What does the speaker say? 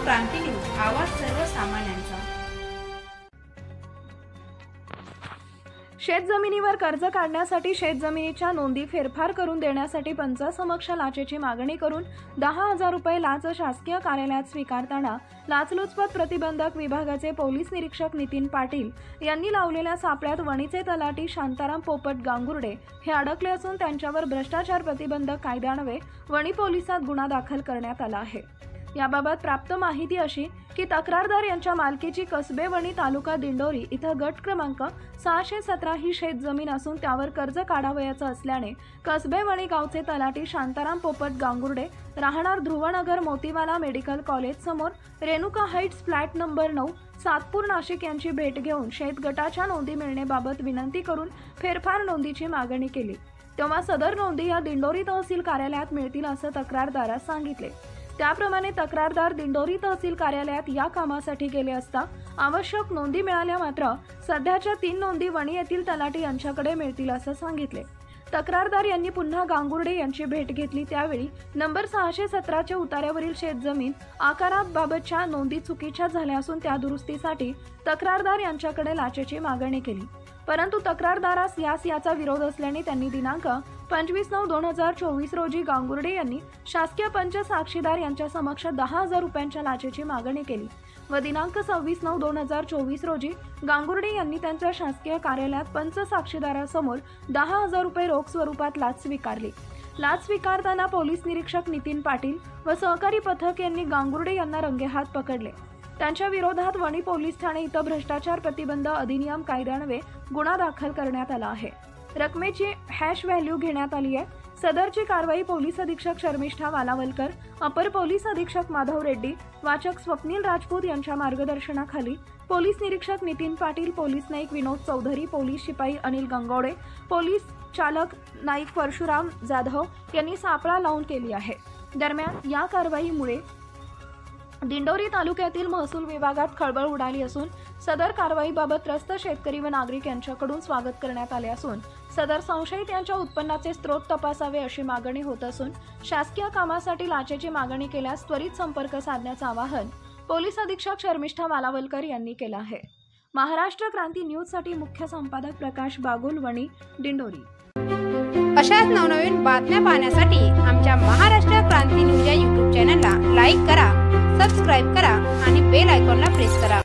क्रांती news, आवाज सर्वसामान्यांचा। शेतजमिनीवर कर्ज काढण्यासाठी शेतजमिनीच्या नोंदी फेरफार करून देण्यासाठी पंचासमक्ष लाचेची मागणी करून 10,000 रुपये लाच शासकीय कार्यालयात स्वीकारताना लाचलुचपत प्रतिबंधक विभागाचे पोलीस निरीक्षक नितीन पाटील यांनी लावलेल्या सापळ्यात वणीचे तलाठी शांताराम पोपट गांगुर्डे हे अडकले असून त्यांच्यावर भ्रष्टाचार प्रतिबंधक कायद्यान्वये वणी पोलिसात गुन्हा दाखल करण्यात आला आहे। याबाबत प्राप्त माहिती अशी की तक्रारदार यांच्या मालकीची कसबे वणी तालुका दिंडोरी इथं गट क्रमांक 617 ही शेतजमीन असून त्यावर कर्ज काढावयाचं असल्याने कसबे वणी गावचे तलाठी शांताराम पोपट गांगुर्डे राहणार ध्रुवनगर मोतीवाला मेडिकल कॉलेज समोर Renuka Heights flat number 9 Satpur Nashik यांची भेट घेऊन शेत गटाच्या नोंदी मिळण्याबाबत विनंती करून फेरफार नोंदीची मागणी केली। तेव्हा सदर नोंदी या दिंडोरी तहसील कार्यालयात मिळतील असं तक्रारदारास सांगितले। त्याप्रमाणे तक्रारदार दिंडोरी तहसील कार्यालयात या कामासाठी गेले असता आवश्यक नोंदी मिळाल्या, मात्र सध्याच्या 3 नोंदी वणी येथील तलाठी यांच्याकडे मिळतील असं सांगितले। तक्रारदार यांनी पुन्हा गांगुर्डे यांची भेट घेतली, त्यावेळी नंबर 617 च्या उतार्यावरील शेतजमीन आकाराबाबतच्या नोंदी चुकीच्या झाल्या असून त्या दुरुस्तीसाठी तक्रारदार यांच्याकडे लाचेची मागणी केली, परंतु तक्रारदारास याचा विरोध असल्याने त्यांनी दिनांक 25/9/2024 रोजी गांगुर्डे यांनी शासकीय पंच साक्षीदार यांच्या समक्ष 10,000 रुपयांच्या लाचेची मागणी केली व दिनांक 26/9/2024 रोजी गांगुर्डे यांनी त्यांच्या शासकीय कार्यालयात पंच साक्षीदारासमोर 10,000 रुपये रोख स्वरूपात लाच स्वीकारली। लाच स्वीकारताना पोलीस निरीक्षक नितीन पाटील व सहकारी पथक यांनी गांगुर्डे यांना रंगेहात पकडले। त्यांच्या विरोधात वणी पोलीस ठाणे इथं भ्रष्टाचार प्रतिबंध अधिनियम कायद्यान्वये गुन्हा दाखल करण्यात आला आहे। रकमेची हॅश व्हॅल्यू घेण्यात आली आहे। सदरची कारवाई पोलीस अधीक्षक शर्मिष्ठा वालावलकर, अपर पोलीस अधीक्षक माधव रेड्डी, वाचक स्वप्नील राजपूत यांच्या मार्गदर्शनाखाली पोलीस निरीक्षक नितीन पाटील, पोलीस नाईक विनोद चौधरी, पोलीस शिपाई अनिल गंगवडे, पोलीस चालक नाईक परशुराम जाधव यांनी सापळा लावून केली आहे। दरम्यान या कारवाईमुळे दिंडोरी तालुक्यातील महसूल विभागात खळबळ उडाली असून सदर कारवाईबाबत त्रस्त शेतकरी व नागरिक यांच्याकडून स्वागत करण्यात आले असून सदर संशयित यांच्या उत्पन्नाचे स्रोत तपासावे अशी मागणी होत असून शासकीय कामासाठी लाचेची मागणी केल्यास त्वरित संपर्क साधण्याचे आवाहन पोलीस अधीक्षक शर्मिष्ठा वालावलकर यांनी केले आहे। महाराष्ट्र क्रांती न्यूज साठी मुख्य संपादक प्रकाश बागुल, वणी, दिंडोरी। अशाच नवनवीन बातम्या पाहण्यासाठी आमच्या महाराष्ट्र क्रांती न्यूज या YouTube चॅनलला लाईक करा, सबस्क्राइब करा आणि बेल आयकॉनला प्रेस करा।